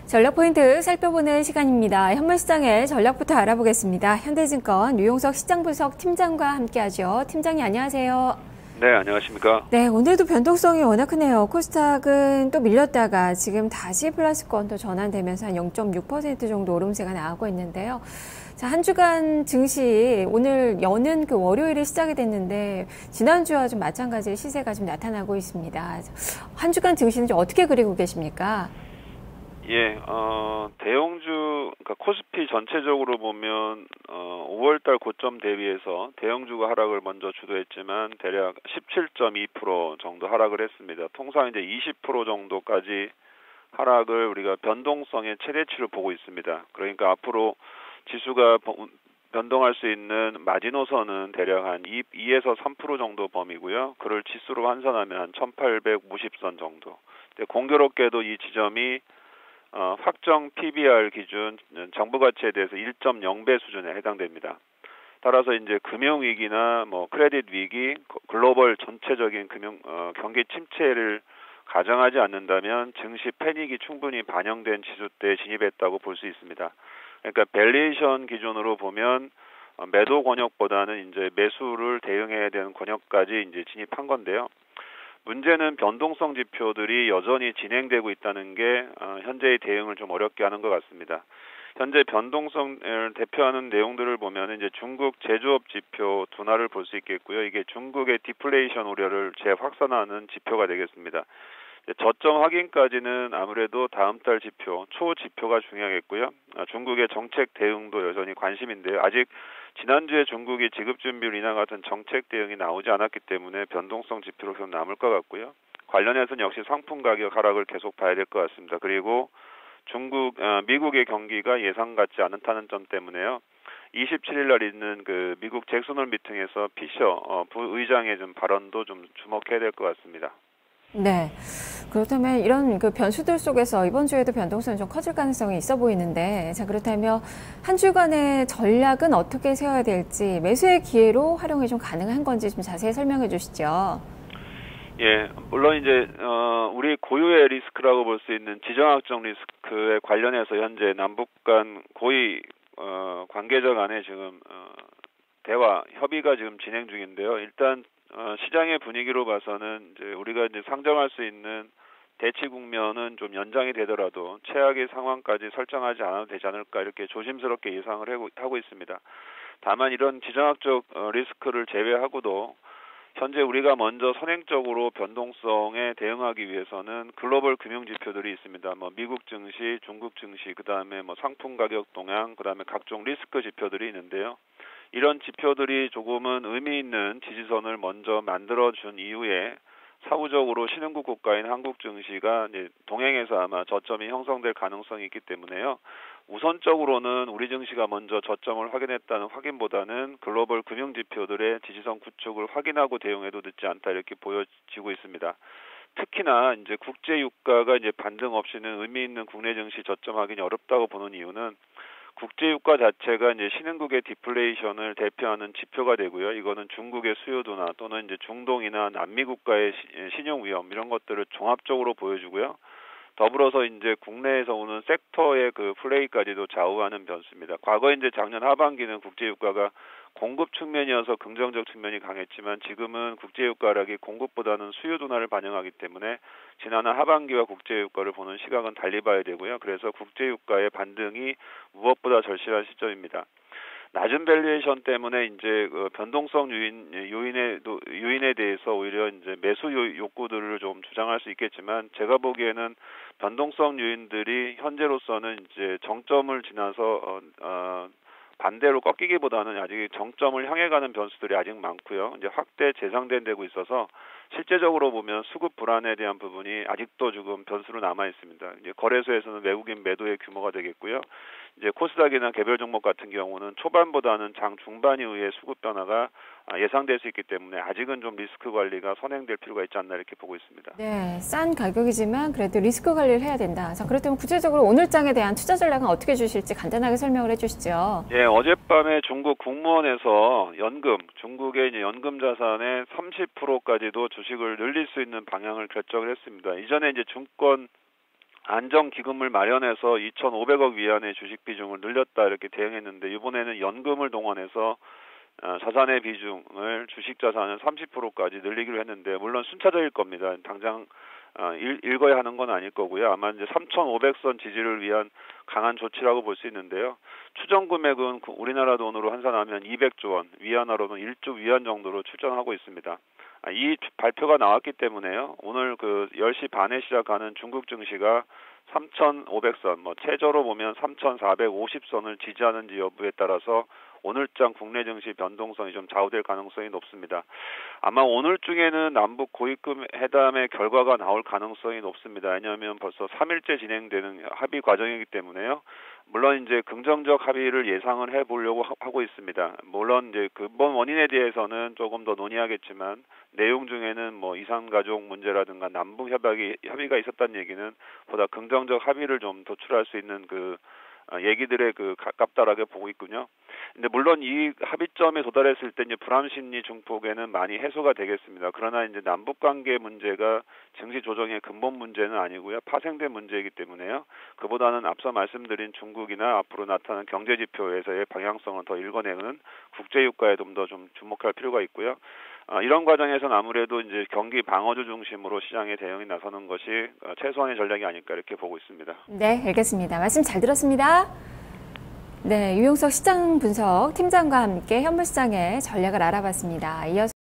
전략 포인트 살펴보는 시간입니다. 현물시장의 전략부터 알아보겠습니다. 현대증권 유용석 시장분석 팀장과 함께하죠. 팀장님 안녕하세요. 네, 안녕하십니까. 네, 오늘도 변동성이 워낙 크네요. 코스닥은 또 밀렸다가 지금 다시 플러스권 또 전환되면서 한 0.6% 정도 오름세가 나오고 있는데요. 자, 한 주간 증시 오늘 여는 그 월요일에 시작이 됐는데 지난주와 좀 마찬가지의 시세가 좀 나타나고 있습니다. 한 주간 증시는 좀 어떻게 그리고 계십니까? 예, 대형주, 그러니까 코스피 전체적으로 보면, 5월달 고점 대비해서 대형주가 하락을 먼저 주도했지만, 대략 17.2% 정도 하락을 했습니다. 통상 이제 20% 정도까지 하락을 우리가 변동성의 최대치로 보고 있습니다. 그러니까 앞으로 지수가 변동할 수 있는 마지노선은 대략 한 2에서 3% 정도 범위고요. 그걸 지수로 환산하면 한 1850선 정도. 공교롭게도 이 지점이 확정 PBR 기준 정부 가치에 대해서 1.0배 수준에 해당됩니다. 따라서 이제 금융 위기나 뭐 크레딧 위기, 글로벌 전체적인 경기 침체를 가정하지 않는다면 증시 패닉이 충분히 반영된 지수대에 진입했다고 볼 수 있습니다. 그러니까 밸류에이션 기준으로 보면 매도 권역보다는 이제 매수를 대응해야 되는 권역까지 이제 진입한 건데요. 문제는 변동성 지표들이 여전히 진행되고 있다는 게 현재의 대응을 좀 어렵게 하는 것 같습니다. 현재 변동성을 대표하는 내용들을 보면 이제 중국 제조업 지표 둔화를 볼 수 있겠고요. 이게 중국의 디플레이션 우려를 재확산하는 지표가 되겠습니다. 저점 확인까지는 아무래도 다음 달 지표, 초 지표가 중요하겠고요. 중국의 정책 대응도 여전히 관심인데요. 아직 지난주에 중국이 지급준비율 인하 같은 정책 대응이 나오지 않았기 때문에 변동성 지표로 좀 남을 것 같고요. 관련해서는 역시 상품 가격 하락을 계속 봐야 될 것 같습니다. 그리고 미국의 경기가 예상 같지 않다는 점 때문에요. 27일 날 있는 그 미국 잭슨홀 미팅에서 피셔 부의장의 좀 발언도 좀 주목해야 될 것 같습니다. 네. 그렇다면 이런 그 변수들 속에서 이번 주에도 변동성이 좀 커질 가능성이 있어 보이는데, 자, 그렇다면 한 주간의 전략은 어떻게 세워야 될지, 매수의 기회로 활용이 좀 가능한 건지 좀 자세히 설명해 주시죠. 예, 물론 이제 우리 고유의 리스크라고 볼 수 있는 지정학적 리스크에 관련해서 현재 남북 간 고위 관계자 간에 지금 대화 협의가 지금 진행 중인데요. 일단 시장의 분위기로 봐서는 이제 우리가 이제 상정할 수 있는 대치 국면은 좀 연장이 되더라도 최악의 상황까지 설정하지 않아도 되지 않을까 이렇게 조심스럽게 예상을 하고 있습니다. 다만 이런 지정학적 리스크를 제외하고도 현재 우리가 먼저 선행적으로 변동성에 대응하기 위해서는 글로벌 금융 지표들이 있습니다. 뭐 미국 증시, 중국 증시, 그다음에 뭐 상품 가격 동향, 그다음에 각종 리스크 지표들이 있는데요. 이런 지표들이 조금은 의미 있는 지지선을 먼저 만들어준 이후에 사후적으로 신흥국 국가인 한국 증시가 이제 동행해서 아마 저점이 형성될 가능성이 있기 때문에요. 우선적으로는 우리 증시가 먼저 저점을 확인했다는 확인보다는 글로벌 금융 지표들의 지지선 구축을 확인하고 대응해도 늦지 않다 이렇게 보여지고 있습니다. 특히나 이제 국제 유가가 이제 반등 없이는 의미 있는 국내 증시 저점 확인이 어렵다고 보는 이유는 국제 유가 자체가 이제 신흥국의 디플레이션을 대표하는 지표가 되고요. 이거는 중국의 수요 둔화 또는 이제 중동이나 남미 국가의 신용 위험 이런 것들을 종합적으로 보여주고요. 더불어서 이제 국내에서 오는 섹터의 그 플레이까지도 좌우하는 변수입니다. 과거 이제 작년 하반기는 국제 유가가 공급 측면이어서 긍정적 측면이 강했지만 지금은 국제 유가 하락이 공급보다는 수요 둔화를 반영하기 때문에 지난해 하반기와 국제 유가를 보는 시각은 달리 봐야 되고요. 그래서 국제 유가의 반등이 무엇보다 절실한 시점입니다. 낮은 밸류에이션 때문에 이제 변동성 요인에 대해서 오히려 이제 매수 욕구들을 좀 주장할 수 있겠지만 제가 보기에는 변동성 요인들이 현재로서는 이제 정점을 지나서 반대로 꺾이기보다는 아직 정점을 향해 가는 변수들이 아직 많고요. 이제 확대 재상되고 있어서 실제적으로 보면 수급 불안에 대한 부분이 아직도 조금 변수로 남아 있습니다. 이제 거래소에서는 외국인 매도의 규모가 되겠고요. 이제 코스닥이나 개별 종목 같은 경우는 초반보다는 장 중반 이후에 수급 변화가 예상될 수 있기 때문에 아직은 좀 리스크 관리가 선행될 필요가 있지 않나 이렇게 보고 있습니다. 네, 싼 가격이지만 그래도 리스크 관리를 해야 된다. 자, 그렇다면 구체적으로 오늘 장에 대한 투자 전략은 어떻게 주실지 간단하게 설명을 해주시죠. 예, 어젯밤에 중국 국무원에서 중국의 이제 연금 자산의 30%까지도 주식을 늘릴 수 있는 방향을 결정을 했습니다. 이전에 이제 증권 안정기금을 마련해서 2,500억 위안의 주식 비중을 늘렸다 이렇게 대응했는데 이번에는 연금을 동원해서 자산의 비중을 주식 자산을 30%까지 늘리기로 했는데 물론 순차적일 겁니다. 당장 읽어야 하는 건 아닐 거고요. 아마 이제 3,500선 지지를 위한 강한 조치라고 볼 수 있는데요. 추정 금액은 우리나라 돈으로 환산하면 200조 원, 위안화로는 1조 위안 정도로 추정하고 있습니다. 이 발표가 나왔기 때문에요. 오늘 10시 반에 시작하는 중국 증시가 3,500선, 최저로 보면 3,450선을 지지하는지 여부에 따라서 오늘장 국내 증시 변동성이 좀 좌우될 가능성이 높습니다. 아마 오늘 중에는 남북 고위급 회담의 결과가 나올 가능성이 높습니다. 왜냐하면 벌써 3일째 진행되는 합의 과정이기 때문에요. 물론 이제 긍정적 합의를 예상을 해보려고 하고 있습니다. 물론 이제 근본 원인에 대해서는 조금 더 논의하겠지만 내용 중에는 이산가족 문제라든가 남북 협의가 있었다는 얘기는 보다 긍정적 합의를 좀 도출할 수 있는 얘기들에 가깝다라고 보고 있군요. 근데 물론 이 합의점에 도달했을 때 이제 불안 심리 중폭에는 많이 해소가 되겠습니다. 그러나 이제 남북 관계 문제가 증시 조정의 근본 문제는 아니고요. 파생된 문제이기 때문에요. 그보다는 앞서 말씀드린 중국이나 앞으로 나타나는 경제 지표에서의 방향성을 더 읽어내는 국제 유가에 좀 더 주목할 필요가 있고요. 이런 과정에서는 아무래도 이제 경기 방어주 중심으로 시장의 대응이 나서는 것이 최소한의 전략이 아닐까 이렇게 보고 있습니다. 네, 알겠습니다. 말씀 잘 들었습니다. 네, 유용석 시장 분석 팀장과 함께 현물 시장의 전략을 알아봤습니다. 이어서